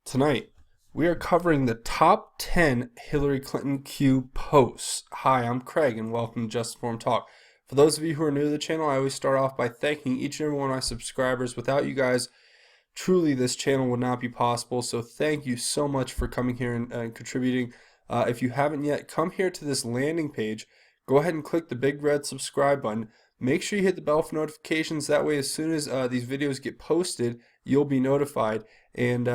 Tonight, we are covering the top 10 Hillary Clinton Q posts. Hi, I'm Craig, and welcome to Just Informed Talk. For those of you who are new to the channel, I always start off by thanking each and every one of my subscribers. Without you guys, truly this channel would not be possible, so thank you so much for coming here and contributing. If you haven't yet, come here to this landing page. Go ahead and click the big red subscribe button. Make sure you hit the bell for notifications. That way, as soon as these videos get posted, you'll be notified. And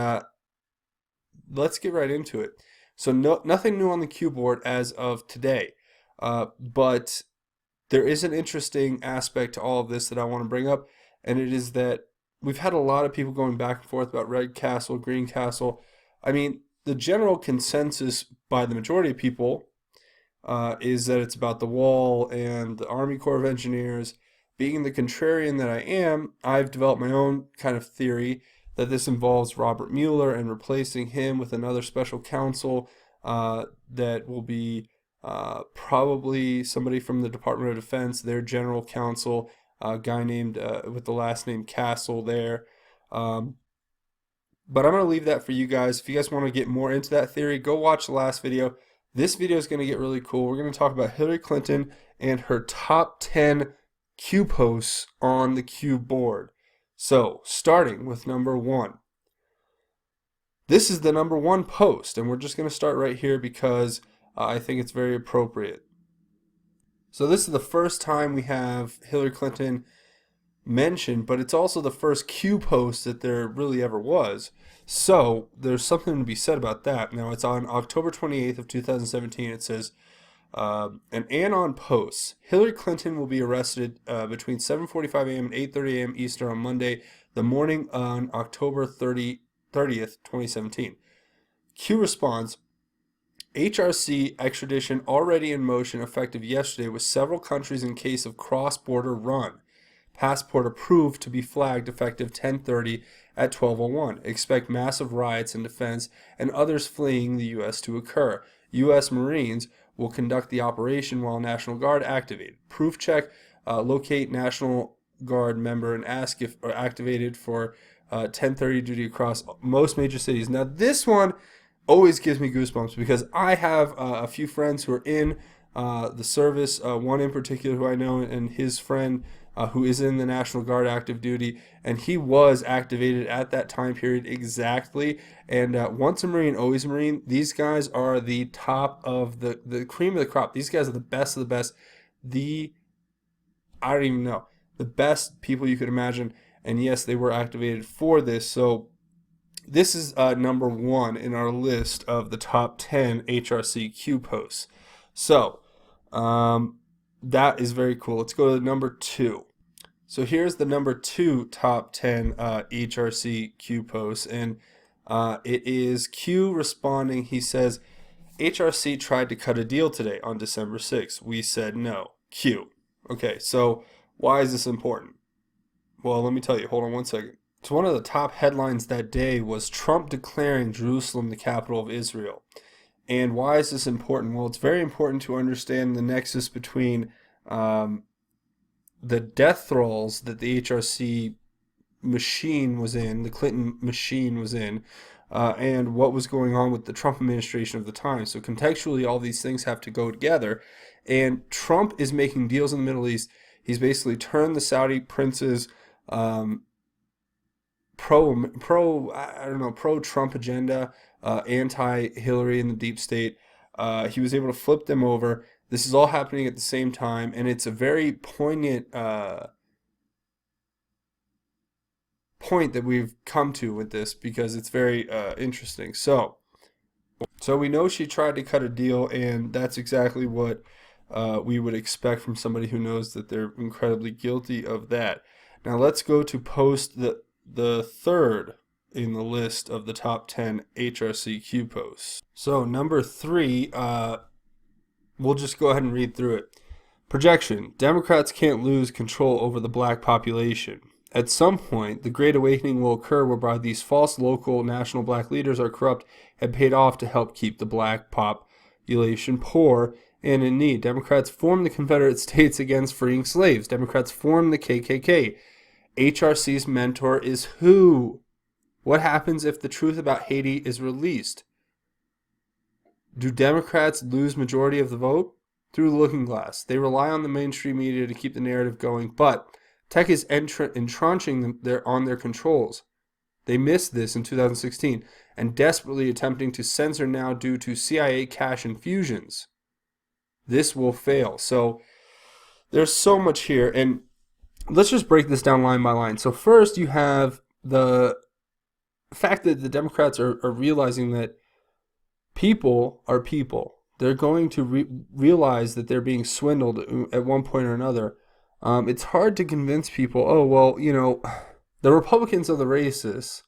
let's get right into it. So nothing new on the Q board as of today, but there is an interesting aspect to all of this that I want to bring up, and it is that we've had a lot of people going back and forth about Red Castle, Green Castle. I mean, the general consensus by the majority of people is that it's about the wall and the Army Corps of Engineers. Being the contrarian that I am, I've developed my own kind of theory that this involves Robert Mueller and replacing him with another special counsel that will be probably somebody from the Department of Defense, their general counsel, a guy named with the last name Castle there. But I'm going to leave that for you guys. If you guys want to get more into that theory, go watch the last video. This video is going to get really cool. We're going to talk about Hillary Clinton and her top 10 Q posts on the Q board. So, starting with number 1. This is the number 1 post, and we're just going to start right here because I think it's very appropriate. So this is the first time we have Hillary Clinton mentioned, but it's also the first Q post that there really ever was. So, there's something to be said about that. Now, it's on October 28th of 2017. It says, an AN0N post. Hillary Clinton will be arrested between 7:45 a.m. and 8:30 a.m. Eastern on Monday, the morning on October 30th, 2017. Q responds, HRC extradition already in motion effective yesterday with several countries in case of cross-border run. Passport approved to be flagged effective 10:30 at 12:01. Expect massive riots in defense and others fleeing the U.S. to occur. U.S. Marines will conduct the operation while National Guard activated. Proof check, locate National Guard member and ask if activated for 10:30 duty across most major cities. Now this one always gives me goosebumps because I have a few friends who are in the service, one in particular who I know, and his friend who is in the National Guard active duty, and he was activated at that time period exactly. And once a Marine, always a Marine. These guys are the top of the cream of the crop. These guys are the best of the best. I don't even know, the best people you could imagine. And yes, they were activated for this. So this is number 1 in our list of the top 10 HRC Q posts. So that is very cool. Let's go to number 2. So here's the number 2 top 10 HRC Q posts, and it is Q responding. He says, HRC tried to cut a deal today on December 6th. We said no. Q. Okay, so why is this important? Well, let me tell you. Hold on one second. So one of the top headlines that day was Trump declaring Jerusalem the capital of Israel. And why is this important? Well, it's very important to understand the nexus between the death throes that the HRC machine was in, the Clinton machine was in, and what was going on with the Trump administration of the time. So contextually, all these things have to go together. And Trump is making deals in the Middle East. He's basically turned the Saudi princes pro-Trump agenda, anti-Hillary in the deep state. He was able to flip them over. This is all happening at the same time, and it's a very poignant point that we've come to with this because it's very interesting. So we know she tried to cut a deal, and that's exactly what we would expect from somebody who knows that they're incredibly guilty of that. Now let's go to post the third in the list of the top 10 HRCQ posts. So number 3, we'll just go ahead and read through it. Projection: Democrats can't lose control over the black population. At some point, the Great Awakening will occur whereby these false local national black leaders are corrupt and paid off to help keep the black population poor and in need. Democrats formed the Confederate States against freeing slaves. Democrats formed the KKK. HRC's mentor is who? What happens if the truth about Haiti is released? Do Democrats lose majority of the vote? Through the looking glass. They rely on the mainstream media to keep the narrative going, but tech is entrenching them on their controls. They missed this in 2016 and desperately attempting to censor now due to CIA cash infusions. This will fail. So there's so much here, and let's just break this down line by line. So first you have the fact that the Democrats are realizing that people are people. They're going to realize that they're being swindled at one point or another. It's hard to convince people, oh, well, the Republicans are the racists,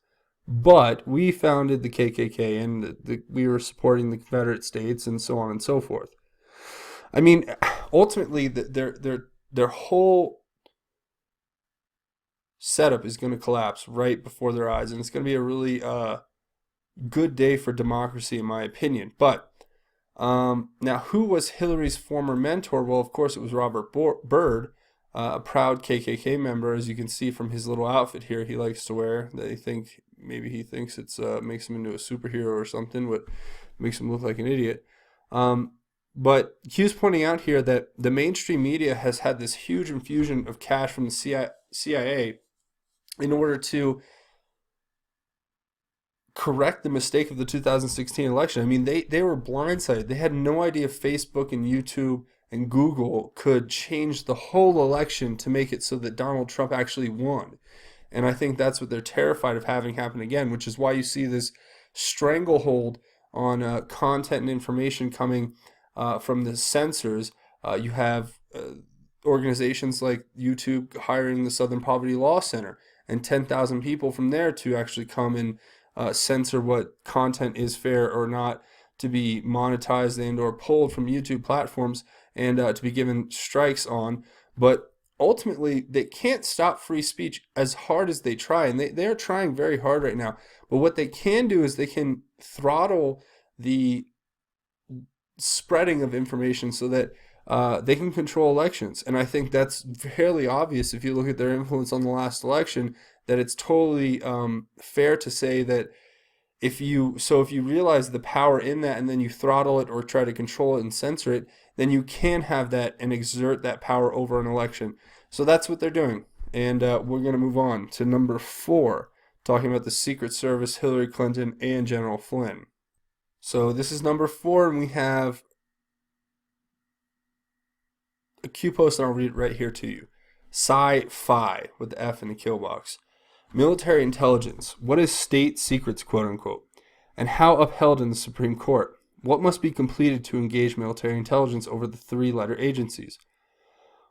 but we founded the KKK and we were supporting the Confederate States and so on and so forth. I mean, ultimately, their whole setup is going to collapse right before their eyes, and it's going to be a really good day for democracy, in my opinion. But now, who was Hillary's former mentor? Well, of course, it was Robert Byrd, a proud KKK member, as you can see from his little outfit here he likes to wear. Maybe he thinks it's makes him into a superhero or something, but makes him look like an idiot. But Q's pointing out here that the mainstream media has had this huge infusion of cash from the CIA in order to correct the mistake of the 2016 election. I mean, they were blindsided. They had no idea Facebook and YouTube and Google could change the whole election to make it so that Donald Trump actually won. And I think that's what they're terrified of having happen again, which is why you see this stranglehold on content and information coming from the censors. You have organizations like YouTube hiring the Southern Poverty Law Center and 10,000 people from there to actually come and censor what content is fair or not to be monetized and or pulled from YouTube platforms and to be given strikes on. But ultimately, they can't stop free speech as hard as they try, and they are trying very hard right now. But what they can do is they can throttle the spreading of information so that they can control elections. And I think that's fairly obvious if you look at their influence on the last election, that it's totally fair to say that if you realize the power in that and then you throttle it or try to control it and censor it, then you can have that and exert that power over an election. So that's what they're doing. And we're going to move on to number 4, talking about the Secret Service, Hillary Clinton, and General Flynn. So this is number 4, and we have a Q post, and I'll read it right here to you. Sci-fi, with the F in the kill box. Military intelligence. What is state secrets, quote unquote, and how upheld in the Supreme Court? What must be completed to engage military intelligence over the 3-letter agencies?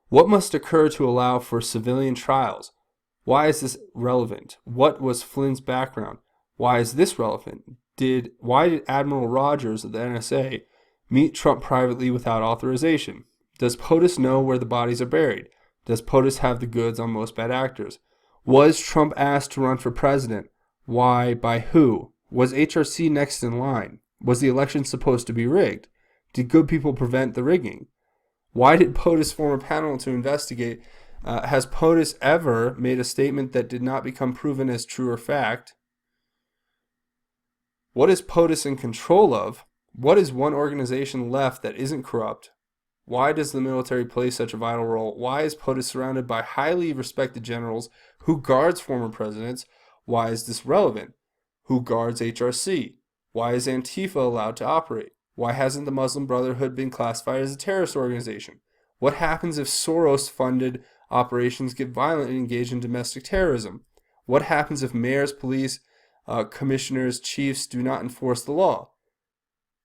What must occur to allow for civilian trials? Why is this relevant? What was Flynn's background? Why is this relevant? Why did Admiral Rogers of the NSA meet Trump privately without authorization? Does POTUS know where the bodies are buried? Does POTUS have the goods on most bad actors? Was Trump asked to run for president? Why? By who? Was HRC next in line? Was the election supposed to be rigged? Did good people prevent the rigging? Why did POTUS form a panel to investigate? Has POTUS ever made a statement that did not become proven as true or fact? What is POTUS in control of? What is one organization left that isn't corrupt? Why does the military play such a vital role? Why is POTUS surrounded by highly respected generals? Who guards former presidents? Why is this relevant? Who guards HRC? Why is Antifa allowed to operate? Why hasn't the Muslim Brotherhood been classified as a terrorist organization? What happens if Soros-funded operations get violent and engage in domestic terrorism? What happens if mayors, police, commissioners, chiefs do not enforce the law?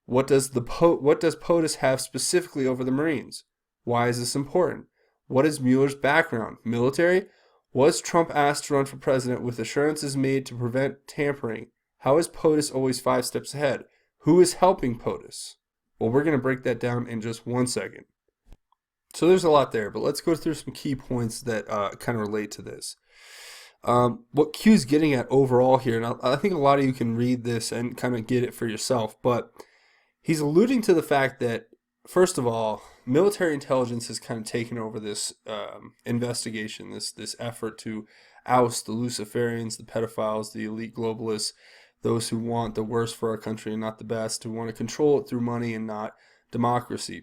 What does POTUS have specifically over the Marines? Why is this important? What is Mueller's background? Military? Was Trump asked to run for president with assurances made to prevent tampering? How is POTUS always 5 steps ahead? Who is helping POTUS? Well, we're going to break that down in just 1 second. So there's a lot there, but let's go through some key points that kind of relate to this. What Q's getting at overall here, and I think a lot of you can read this and kind of get it for yourself, but he's alluding to the fact that, first of all, military intelligence has kind of taken over this investigation, this effort to oust the Luciferians, the pedophiles, the elite globalists, those who want the worst for our country and not the best, who want to control it through money and not democracy.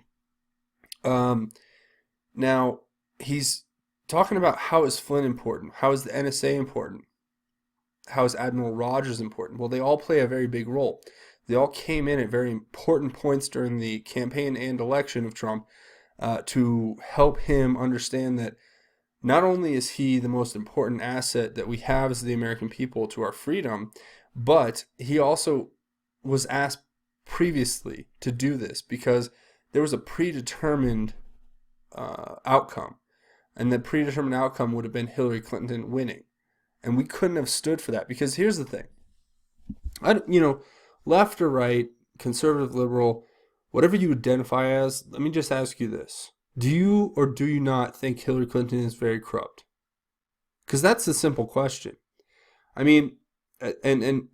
Now, he's talking about how is Flynn important? How is the NSA important? How is Admiral Rogers important? Well, they all play a very big role. They all came in at very important points during the campaign and election of Trump to help him understand that not only is he the most important asset that we have as the American people to our freedom, but he also was asked previously to do this because there was a predetermined outcome. And the predetermined outcome would have been Hillary Clinton winning. And we couldn't have stood for that because here's the thing. Left or right, conservative, liberal, whatever you identify as, let me just ask you this. Do you or do you not think Hillary Clinton is very corrupt? Because that's a simple question. I mean, and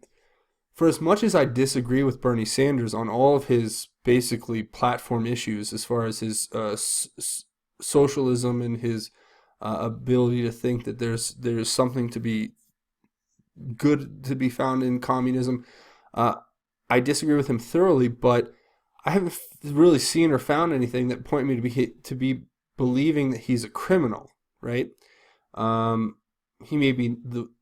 for as much as I disagree with Bernie Sanders on all of his basically platform issues as far as his socialism and his ability to think that there's something to be good to be found in communism, I disagree with him thoroughly, but I haven't really seen or found anything that point me to be believing that he's a criminal, right? He may be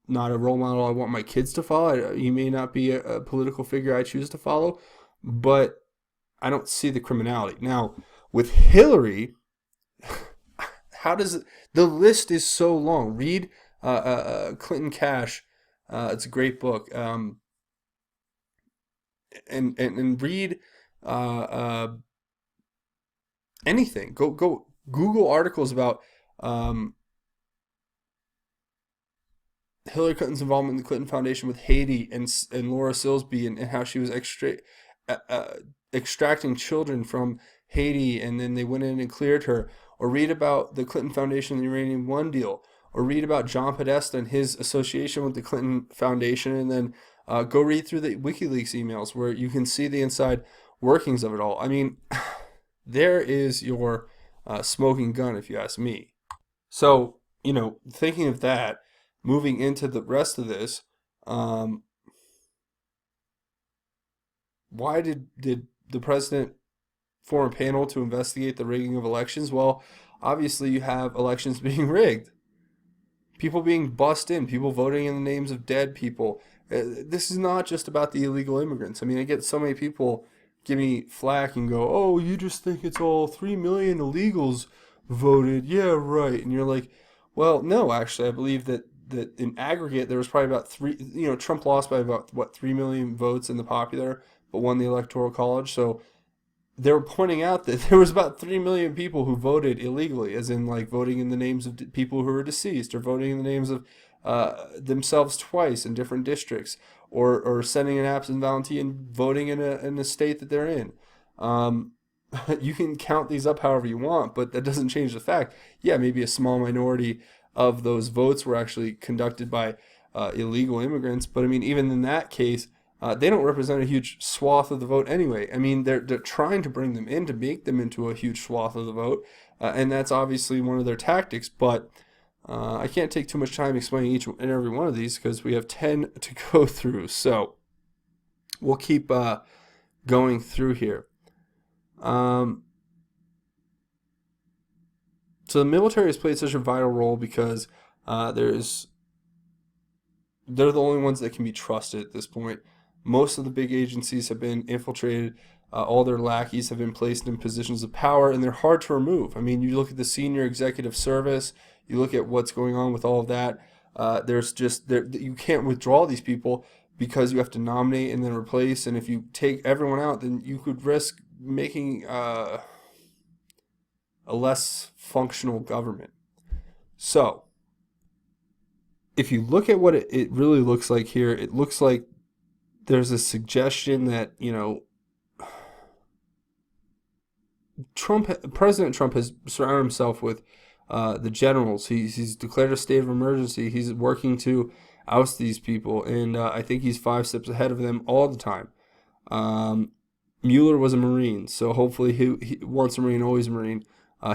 not a role model I want my kids to follow. He may not be a political figure I choose to follow, but I don't see the criminality. Now, with Hillary, how does it, the list is so long. Read Clinton Cash. It's a great book. And read anything. Go Google articles about Hillary Clinton's involvement in the Clinton Foundation with Haiti and Laura Silsby and how she was extracting children from Haiti, and then they went in and cleared her. Or read about the Clinton Foundation and the Uranium One deal. Or read about John Podesta and his association with the Clinton Foundation, and then go read through the WikiLeaks emails where you can see the inside workings of it all. I mean, there is your smoking gun, if you ask me. So, thinking of that, moving into the rest of this, why did the president form a panel to investigate the rigging of elections? Well, obviously you have elections being rigged. People being bussed in, people voting in the names of dead people. This is not just about the illegal immigrants. I mean, I get so many people give me flack and go, oh, you just think it's all 3 million illegals voted. Yeah, right. And you're like, well, no, actually, I believe that in aggregate, there was probably about Trump lost by about, 3 million votes in the popular, but won the Electoral College. So they were pointing out that there was about 3 million people who voted illegally, as in like voting in the names of people who were deceased, or voting in the names of themselves twice in different districts, or sending an absent volunteer and voting in a state that they're in. You can count these up however you want, but that doesn't change the fact. Yeah, maybe a small minority of those votes were actually conducted by illegal immigrants, but I mean, even in that case, they don't represent a huge swath of the vote anyway. I mean, they're trying to bring them in to make them into a huge swath of the vote, and that's obviously one of their tactics. But I can't take too much time explaining each and every one of these because we have 10 to go through. So we'll keep going through here. So the military has played such a vital role because they're the only ones that can be trusted at this point. Most of the big agencies have been infiltrated. All their lackeys have been placed in positions of power, and they're hard to remove. I mean, you look at the senior executive service, you look at what's going on with all of that. You can't withdraw these people because you have to nominate and then replace. And if you take everyone out, then you could risk making a less functional government. So, if you look at what it really looks like here, it looks like there's a suggestion that, President Trump has surrounded himself with the generals. He's declared a state of emergency. He's working to oust these people, and I think he's 5 steps ahead of them all the time. Mueller was a Marine, so hopefully he once a Marine, always a Marine.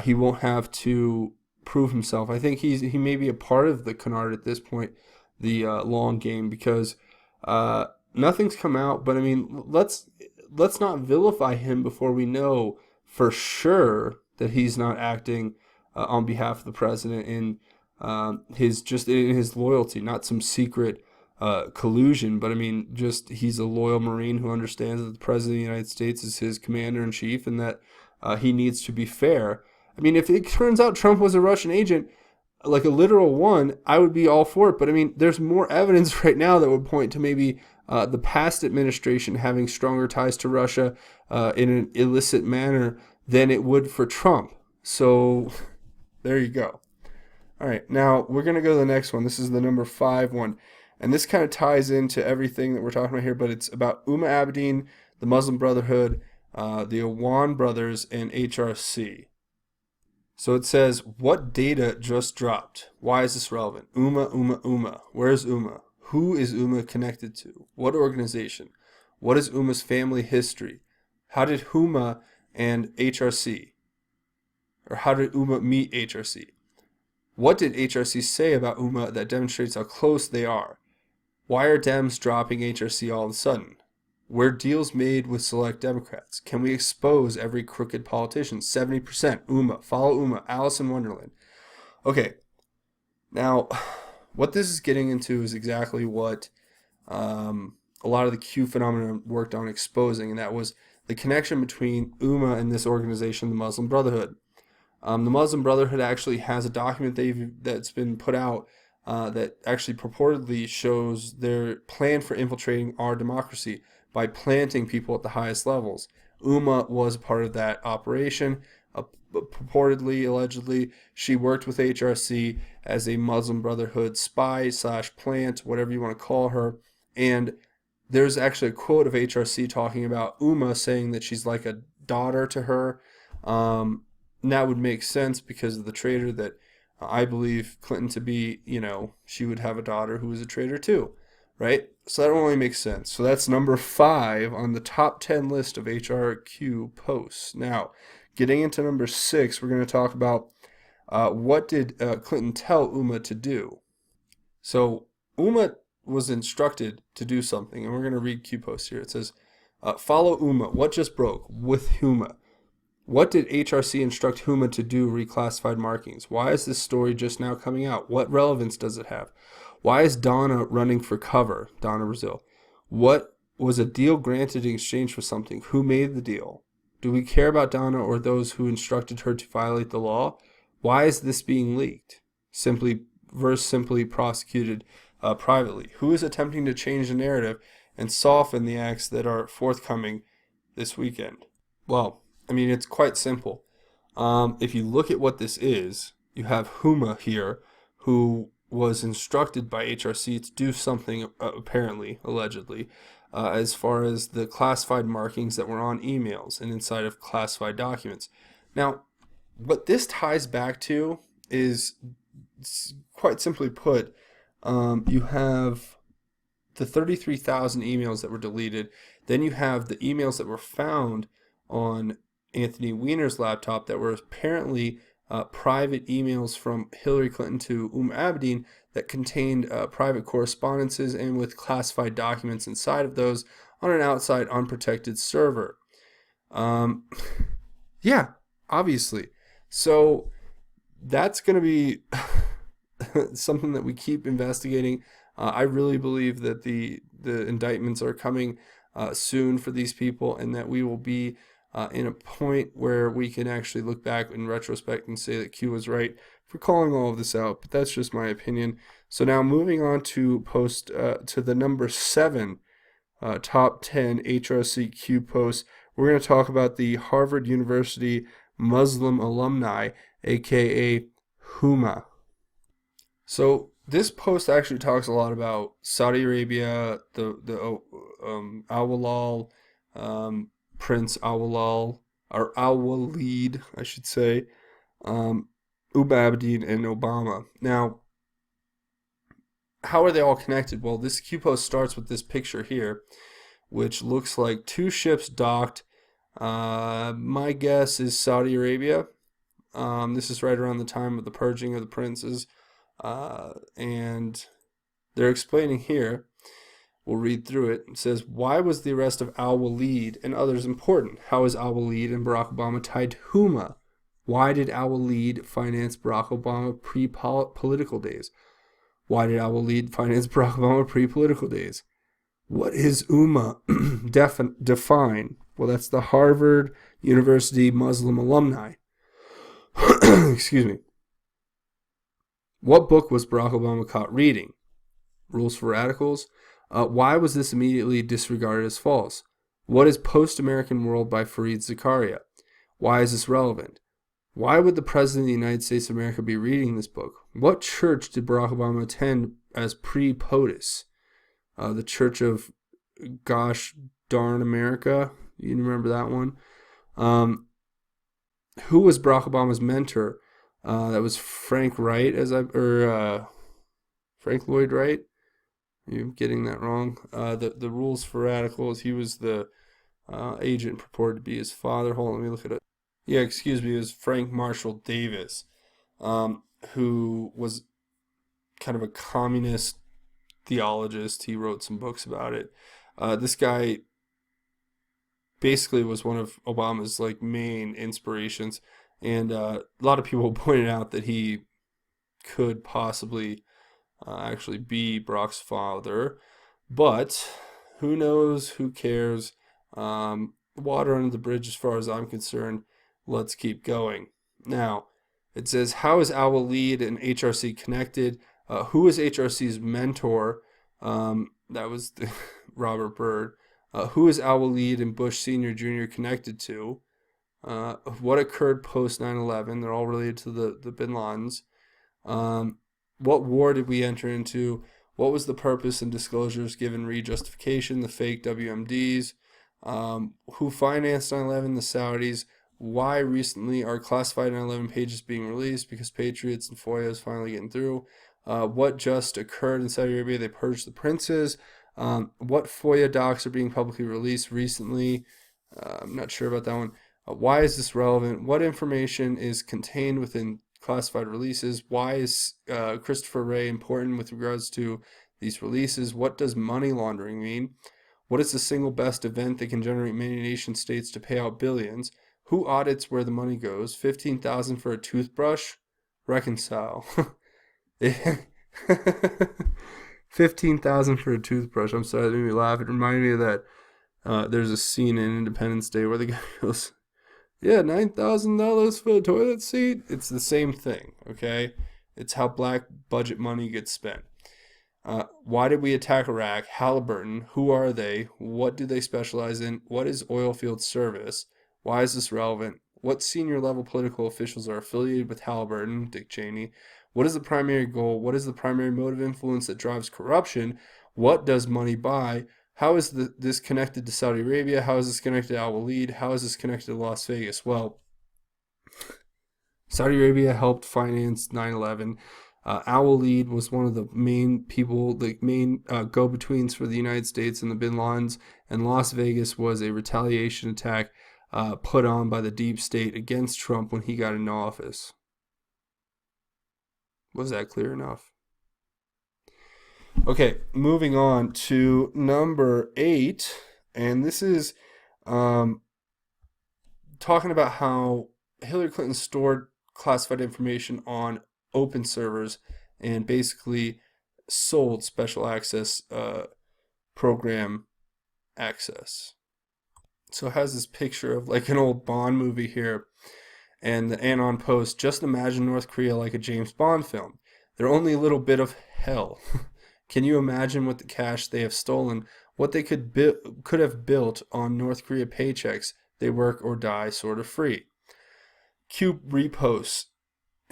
He won't have to prove himself. I think he may be a part of the canard at this point, the long game, because nothing's come out. But I mean, let's not vilify him before we know for sure that he's not acting on behalf of the president in his loyalty, not some secret collusion. But I mean, just he's a loyal Marine who understands that the president of the United States is his commander in chief, and that he needs to be fair. I mean, if it turns out Trump was a Russian agent, like a literal one, I would be all for it. But I mean, there's more evidence right now that would point to maybe the past administration having stronger ties to Russia in an illicit manner than it would for Trump. So there you go. All right, now we're going to go to the next one. This is the number 5 one. And this kind of ties into everything that we're talking about here, but it's about Umma Abedin, the Muslim Brotherhood, the AN0N brothers, and HRC. So it says, what data just dropped? Why is this relevant? Umma. Where's Umma? Who is Umma connected to? What organization? What is Umma's family history? How did Umma and HRC, or how did Umma meet HRC? What did HRC say about Umma that demonstrates how close they are? Why are Dems dropping HRC all of a sudden? Were deals made with select Democrats? Can we expose every crooked politician? 70% Umma. Follow Umma. Alice in Wonderland. Okay. Now, what this is getting into is exactly what a lot of the Q phenomena worked on exposing, and that was the connection between Umma and this organization, the Muslim Brotherhood. The Muslim Brotherhood actually has a document that's been put out that actually purportedly shows their plan for infiltrating our democracy by planting people at the highest levels. Umma was part of that operation. Purportedly, allegedly, she worked with HRC as a Muslim Brotherhood spy / plant, whatever you want to call her. And there's actually a quote of HRC talking about Umma, saying that she's like a daughter to her. And that would make sense because of the traitor that I believe Clinton to be. She would have a daughter who was a traitor too, right? So that only makes sense. So that's number 5 on the top 10 list of HRQ posts. Now, getting into number 6, we're going to talk about what did Clinton tell Umma to do. So Umma was instructed to do something, and we're going to read Q posts here. It says, follow Umma. What just broke? With Umma. What did HRC instruct Umma to do? Reclassified markings. Why is this story just now coming out? What relevance does it have? Why is Donna running for cover? Donna Brazile. What was a deal granted in exchange for something? Who made the deal? Do we care about Donna or those who instructed her to violate the law? Why is this being leaked? Simply prosecuted privately. Who is attempting to change the narrative and soften the acts that are forthcoming this weekend? Well, I mean, it's quite simple. If you look at what this is, you have Umma here, who was instructed by HRC to do something, apparently, allegedly, as far as the classified markings that were on emails and inside of classified documents. Now, what this ties back to is, quite simply put, you have the 33,000 emails that were deleted. Then you have the emails that were found on Anthony Weiner's laptop that were apparently private emails from Hillary Clinton to Abedin that contained private correspondences and with classified documents inside of those on an outside unprotected server. Yeah, obviously. So that's going to be something that we keep investigating. I really believe that the indictments are coming soon for these people, and that we will be in a point where we can actually look back in retrospect and say that Q was right for calling all of this out. But that's just my opinion. So now moving on to to the number 7 top 10 HRCQ posts, we're going to talk about the Harvard University Muslim alumni, aka Umma. So this post actually talks a lot about Saudi Arabia, the Awalal, Prince Awalal, or Al-Walid, I should say, Umma Abedin, and Obama. Now, how are they all connected? Well, this Q post starts with this picture here, which looks like 2 ships docked. My guess is Saudi Arabia. This is right around the time of the purging of the princes. And they're explaining here, we'll read through it. It says, why was the arrest of al-Walid and others important? How is al-Walid and Barack Obama tied to Huma? Why did al-Walid finance Barack Obama pre-political days? Why did al-Walid finance Barack Obama pre-political days? What is Umma? Define. Well, that's the Harvard University Muslim alumni. Excuse me. What book was Barack Obama caught reading? Rules for Radicals. Why was this immediately disregarded as false? What is Post-American World by Fareed Zakaria? Why is this relevant? Why would the President of the United States of America be reading this book? What church did Barack Obama attend as pre-POTUS? The Church of Gosh Darn America. You remember that one? Who was Barack Obama's mentor? That was Frank Wright, Frank Lloyd Wright. You're getting that wrong. The Rules for Radicals. He was the agent purported to be his father. Hold on, let me look it up. Yeah, excuse me. It was Frank Marshall Davis, who was kind of a communist theologist. He wrote some books about it. This guy basically was one of Obama's main inspirations, and a lot of people pointed out that he could possibly actually be Barack's father, but who knows? Who cares? Water under the bridge, as far as I'm concerned. Let's keep going. Now, it says, how is al-Walid and HRC connected? Who is HRC's mentor? That was Robert Byrd. Who is al-Walid and Bush Sr. Jr. connected to? What occurred post 9/11? They're all related to the Bin Ladens. What war did we enter into? What was the purpose and disclosures given re-justification? The fake WMDs. Who financed 9/11? The Saudis. Why recently are classified 9/11 pages being released? Because Patriots and FOIA is finally getting through. What just occurred in Saudi Arabia? They purged the princes. What FOIA docs are being publicly released recently? I'm not sure about that one. Why is this relevant? What information is contained within classified releases? Why is Christopher Wray important with regards to these releases? What does money laundering mean? What is the single best event that can generate many nation states to pay out billions? Who audits where the money goes? $15,000 for a toothbrush? Reconcile. $15,000 for a toothbrush. I'm sorry, that made me laugh. It reminded me of that. There's a scene in Independence Day where the guy goes, yeah, $9,000 for a toilet seat. It's the same thing, okay? It's how black budget money gets spent. Why did we attack Iraq? Halliburton. Who are they? What do they specialize in? What is oilfield service? Why is this relevant? What senior level political officials are affiliated with Halliburton? Dick Cheney. What is the primary goal? What is the primary mode of influence that drives corruption? What does money buy? How is this connected to Saudi Arabia? How is this connected to Al-Walid? How is this connected to Las Vegas? Well, Saudi Arabia helped finance 9/11. Al-Walid was one of the main people, the main go-betweens for the United States and the Bin Ladens, and Las Vegas was a retaliation attack put on by the deep state against Trump when he got into office. Was that clear enough? Okay, moving on to number 8, and this is talking about how Hillary Clinton stored classified information on open servers and basically sold special access program access. So it has this picture of an old Bond movie here, and the AN0N post, just imagine North Korea like a James Bond film. They're only a little bit of hell. Can you imagine what the cash they have stolen, what they could have built on North Korea paychecks? They work or die sort of free. Q reposts.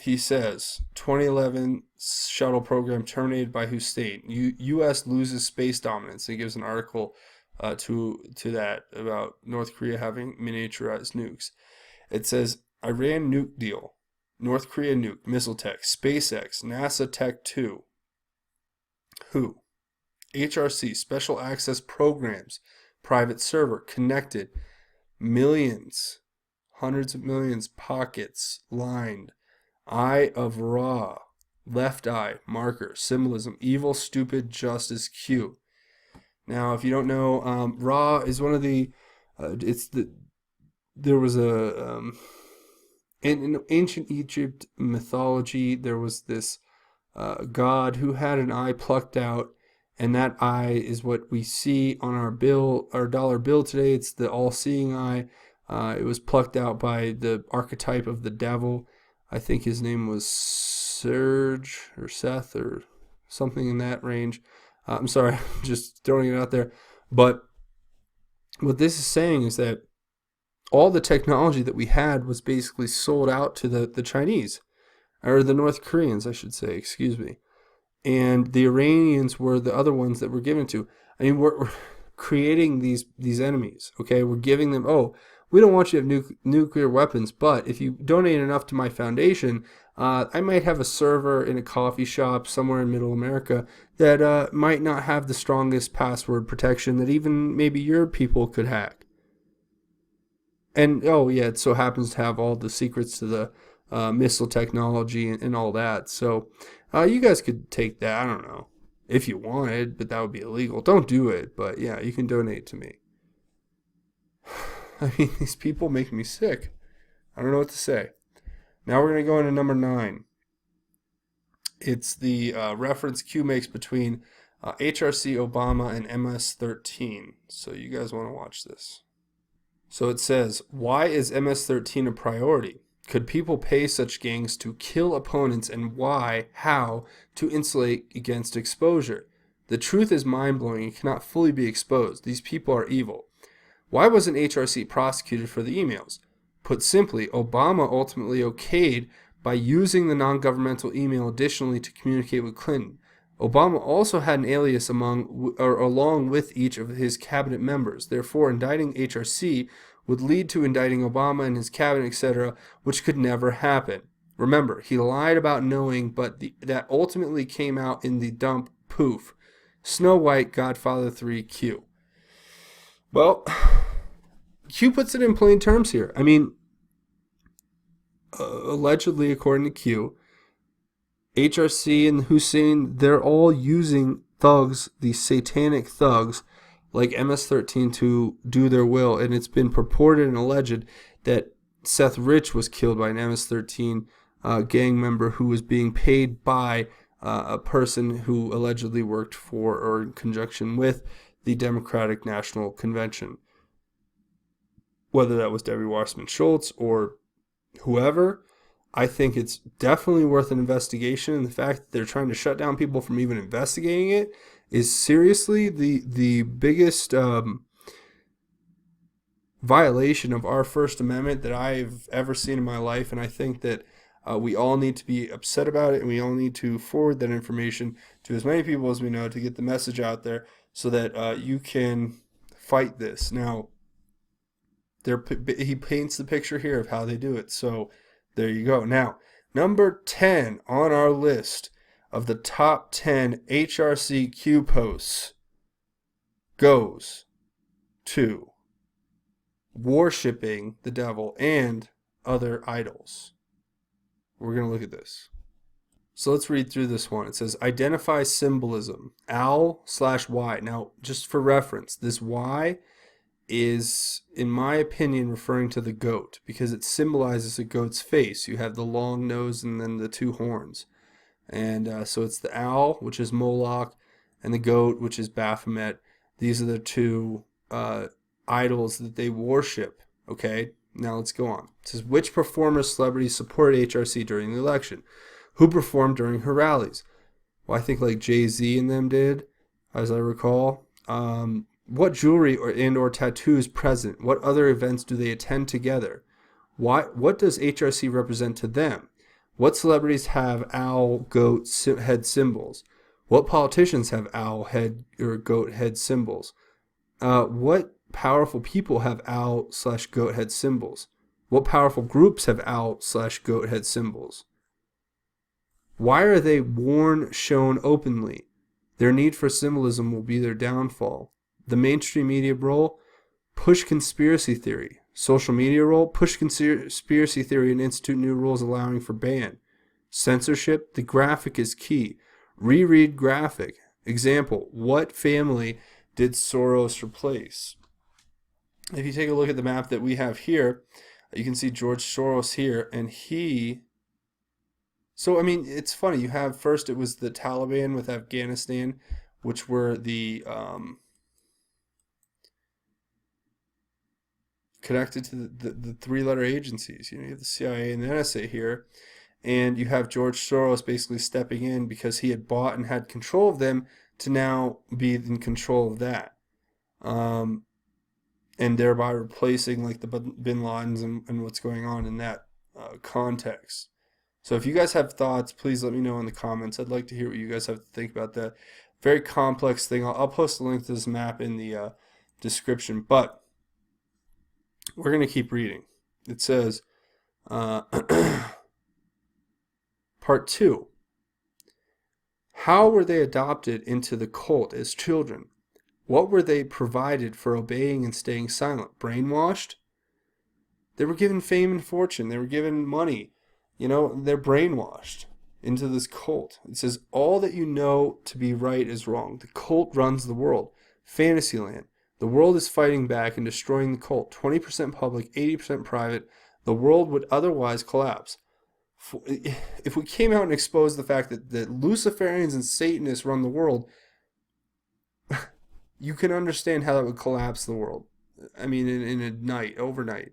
He says, 2011 shuttle program terminated by whose state? U.S. loses space dominance. He gives an article to that about North Korea having miniaturized nukes. It says, Iran nuke deal. North Korea nuke, missile tech, SpaceX, NASA Tech 2. Who? HRC, special access programs, private server, connected, millions, hundreds of millions, pockets, lined, eye of Ra, left eye, marker, symbolism, evil, stupid, justice, Q. Now, if you don't know, Ra is one of the, there was in ancient Egypt mythology, there was this god who had an eye plucked out, and that eye is what we see on our dollar bill today. It's the all-seeing eye. It was plucked out by the archetype of the devil. I think his name was Serge or Seth or something in that range. I'm sorry, I'm just throwing it out there. But what this is saying is that all the technology that we had was basically sold out to the Chinese, or the North Koreans, I should say, excuse me. And the Iranians were the other ones that were given to. I mean, we're creating these enemies, okay? We're giving them, oh, we don't want you to have nuclear weapons, but if you donate enough to my foundation, I might have a server in a coffee shop somewhere in Middle America that might not have the strongest password protection that even maybe your people could hack. And, oh, yeah, it so happens to have all the secrets to the missile technology and all that. So you guys could take that, I don't know, if you wanted, but that would be illegal. Don't do it, but yeah, you can donate to me. I mean, these people make me sick. I don't know what to say. Now we're going to go into number 9. It's the reference Q makes between HRC Obama and MS-13. So you guys want to watch this. So it says, why is MS-13 a priority? Could people pay such gangs to kill opponents, and why, how, to insulate against exposure? The truth is mind-blowing and cannot fully be exposed. These people are evil. Why wasn't HRC prosecuted for the emails? Put simply, Obama ultimately okayed by using the non-governmental email additionally to communicate with Clinton. Obama also had an alias along with each of his cabinet members. Therefore, indicting HRC would lead to indicting Obama and his cabinet, etc., which could never happen. Remember, he lied about knowing, but that ultimately came out in the dump poof. Snow White, Godfather 3, Q. Well, Q puts it in plain terms here. I mean, allegedly, according to Q, HRC and Hussein, they're all using thugs, these satanic thugs, like MS-13 to do their will. And it's been purported and alleged that Seth Rich was killed by an MS-13 gang member who was being paid by a person who allegedly worked for or in conjunction with the Democratic National Convention. Whether that was Debbie Wasserman Schultz or whoever, I think it's definitely worth an investigation. And the fact that they're trying to shut down people from even investigating it is seriously the biggest violation of our First Amendment that I've ever seen in my life. And I think that we all need to be upset about it, and we all need to forward that information to as many people as we know to get the message out there so that you can fight this. Now, he paints the picture here of how they do it. So there you go. Now, number 10 on our list of the top 10 HRCQ posts goes to worshiping the devil and other idols. We're going to look at this. So let's read through this one. It says, identify symbolism, owl/Y. Now, just for reference, this Y is, in my opinion, referring to the goat because it symbolizes a goat's face. You have the long nose and then the two horns. And so it's the owl, which is Moloch, and the goat, which is Baphomet. These are the two idols that they worship. Okay, now let's go on. It says, which performers, celebrities supported HRC during the election? Who performed during her rallies? Well, I think like Jay-Z and them did, as I recall. What jewelry or tattoos present? What other events do they attend together? What does HRC represent to them? What celebrities have owl, goat head symbols? What politicians have owl head or goat head symbols? What powerful people have owl/goat head symbols? What powerful groups have owl/goat head symbols? Why are they shown openly? Their need for symbolism will be their downfall. The mainstream media role, push conspiracy theory. Social media role, push conspiracy theory and institute new rules allowing for ban. Censorship, the graphic is key. Reread graphic. Example, what family did Soros replace? If you take a look at the map that we have here, you can see George Soros here, and so I mean, it's funny. You have first it was the Taliban with Afghanistan, which were the connected to the three-letter agencies. You have the CIA and the NSA here, and you have George Soros basically stepping in because he had bought and had control of them to now be in control of that. And thereby replacing like the Bin Ladens and what's going on in that context. So if you guys have thoughts, please let me know in the comments. I'd like to hear what you guys have to think about that very complex thing. I'll post a link to this map in the description, but we're going to keep reading. It says, Part 2. How were they adopted into the cult as children? What were they provided for obeying and staying silent? Brainwashed? They were given fame and fortune. They were given money. They're brainwashed into this cult. It says, all that you know to be right is wrong. The cult runs the world. Fantasyland. The world is fighting back and destroying the cult. 20% public, 80% private. The world would otherwise collapse. If we came out and exposed the fact that Luciferians and Satanists run the world, you can understand how that would collapse the world. I mean, in a night, overnight.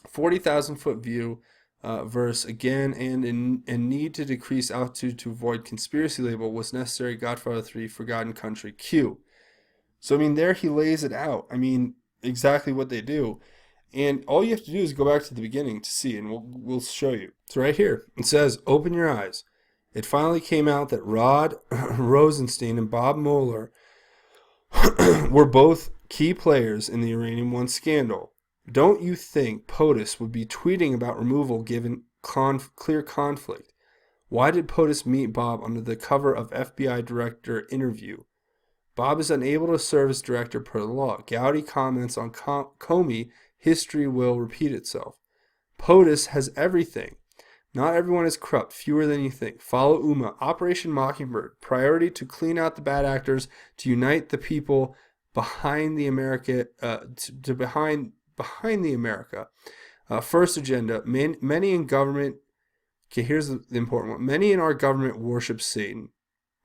40,000 foot view, verse again, and need to decrease altitude to avoid conspiracy label was necessary. Godfather 3, Forgotten Country, Q. So I mean, there he lays it out. I mean, exactly what they do. And all you have to do is go back to the beginning to see, and we'll show you. It's right here. It says, open your eyes. It finally came out that Rod Rosenstein and Bob Mueller were both key players in the Uranium One scandal. Don't you think POTUS would be tweeting about removal given clear conflict? Why did POTUS meet Bob under the cover of FBI director interview? Bob is unable to serve as director per the law. Gowdy comments on Comey, history will repeat itself. POTUS has everything. Not everyone is corrupt, fewer than you think. Follow UMA, Operation Mockingbird, priority to clean out the bad actors, to unite the people behind the America, behind the America. First agenda, many in government, okay, here's the important one. Many in our government worship Satan.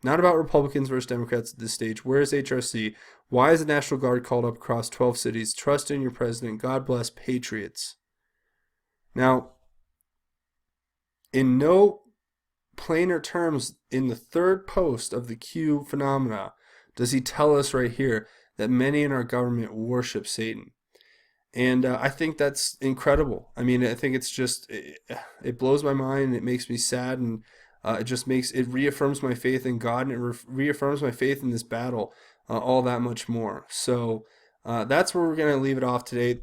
Not about Republicans versus Democrats at this stage. Where is HRC? Why is the National Guard called up across 12 cities? Trust in your president. God bless patriots. Now, in no plainer terms, in the third post of the Q phenomena, does he tell us right here that many in our government worship Satan. And I think that's incredible. I mean, I think it's just, it blows my mind. It makes me sad, and it reaffirms my faith in God, and it reaffirms my faith in this battle all that much more. So that's where we're going to leave it off today.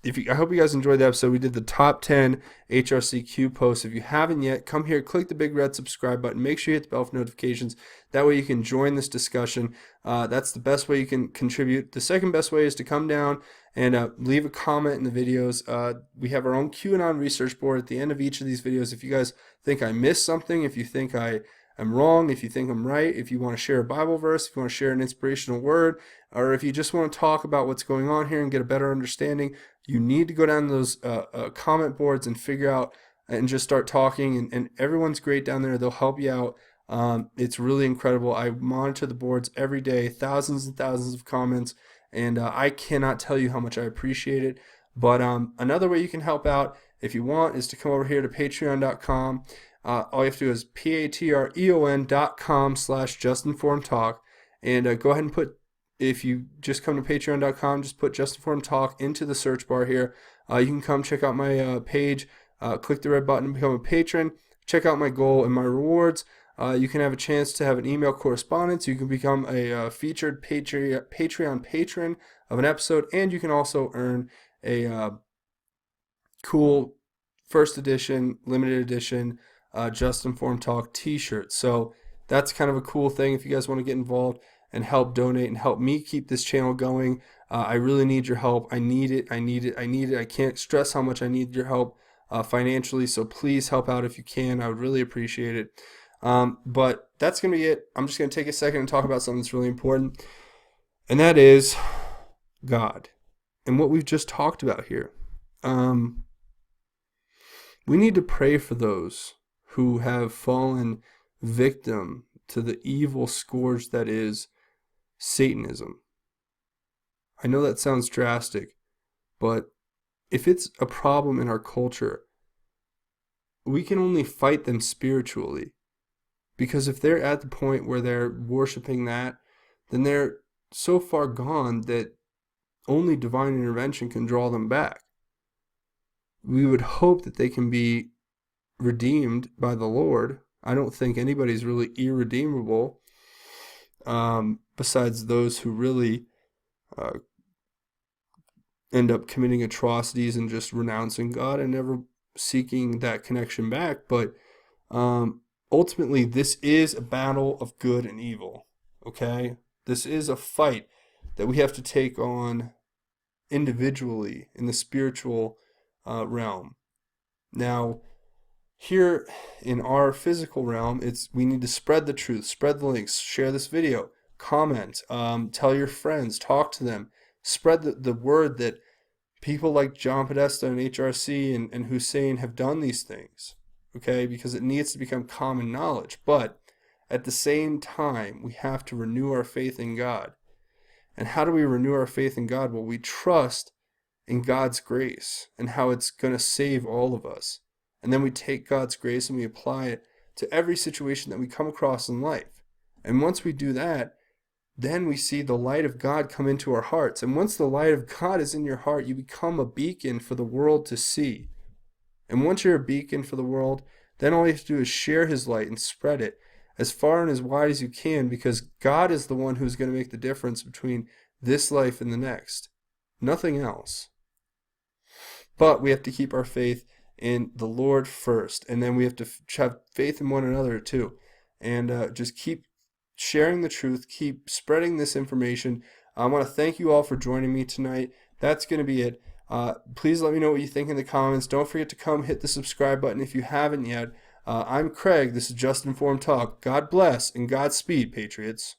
I hope you guys enjoyed the episode. We did the top 10 HRCQ posts. If you haven't yet, come here, click the big red subscribe button. Make sure you hit the bell for notifications. That way you can join this discussion. That's the best way you can contribute. The second best way is to come down and leave a comment in the videos. We have our own QAnon research board at the end of each of these videos. If you guys think I missed something, if you think I'm wrong, if you think I'm right, if you want to share a Bible verse, if you want to share an inspirational word, or if you just want to talk about what's going on here and get a better understanding, you need to go down to those comment boards and figure out and just start talking. And everyone's great down there. They'll help you out. It's really incredible. I monitor the boards every day, thousands and thousands of comments, and I cannot tell you how much I appreciate it. But another way you can help out, if you want, is to come over here to patreon.com. All you have to do is patreon.com/justinformedtalk, and go ahead and put, if you just come to patreon.com, just put justinformedtalk into the search bar here. You can come check out my page, click the red button and become a patron, check out my goal and my rewards. You can have a chance to have an email correspondence. You can become a featured Patreon patron of an episode, and you can also earn a cool first edition, limited edition Just Informed Talk t-shirt. So that's kind of a cool thing if you guys want to get involved. and help donate and help me keep this channel going. I really need your help. I need it. I can't stress how much I need your help financially, so please help out if you can. I would really appreciate it. But that's going to be it. I'm just going to take a second and talk about something that's really important, and that is God and what we've just talked about here. We need to pray for those who have fallen victim to the evil scourge that is Satanism. I know that sounds drastic, but if it's a problem in our culture, we can only fight them spiritually. Because if they're at the point where they're worshiping that, then they're so far gone that only divine intervention can draw them back. We would hope that they can be redeemed by the Lord. I don't think anybody's really irredeemable, besides those who really end up committing atrocities and just renouncing God and never seeking that connection back. But ultimately, this is a battle of good and evil, okay? This is a fight that we have to take on individually in the spiritual realm. Now, here in our physical realm, we need to spread the truth, spread the links, share this video, comment, tell your friends, talk to them, spread the word that people like John Podesta and HRC and Hussein have done these things, okay? Because it needs to become common knowledge. But at the same time, we have to renew our faith in God. And how do we renew our faith in God? Well, we trust in God's grace and how it's going to save all of us. And then we take God's grace and we apply it to every situation that we come across in life. And once we do that, then we see the light of God come into our hearts. And once the light of God is in your heart, you become a beacon for the world to see. And once you're a beacon for the world, then all you have to do is share His light and spread it as far and as wide as you can, because God is the one who's going to make the difference between this life and the next. Nothing else. But we have to keep our faith in the Lord first, and then we have to have faith in one another too. And just keep sharing the truth, keep spreading this information. I want to thank you all for joining me tonight. That's going to be it. Please let me know what you think in the comments. Don't forget to come hit the subscribe button if you haven't yet. I'm Craig. This is Just Informed Talk. God bless and Godspeed, Patriots.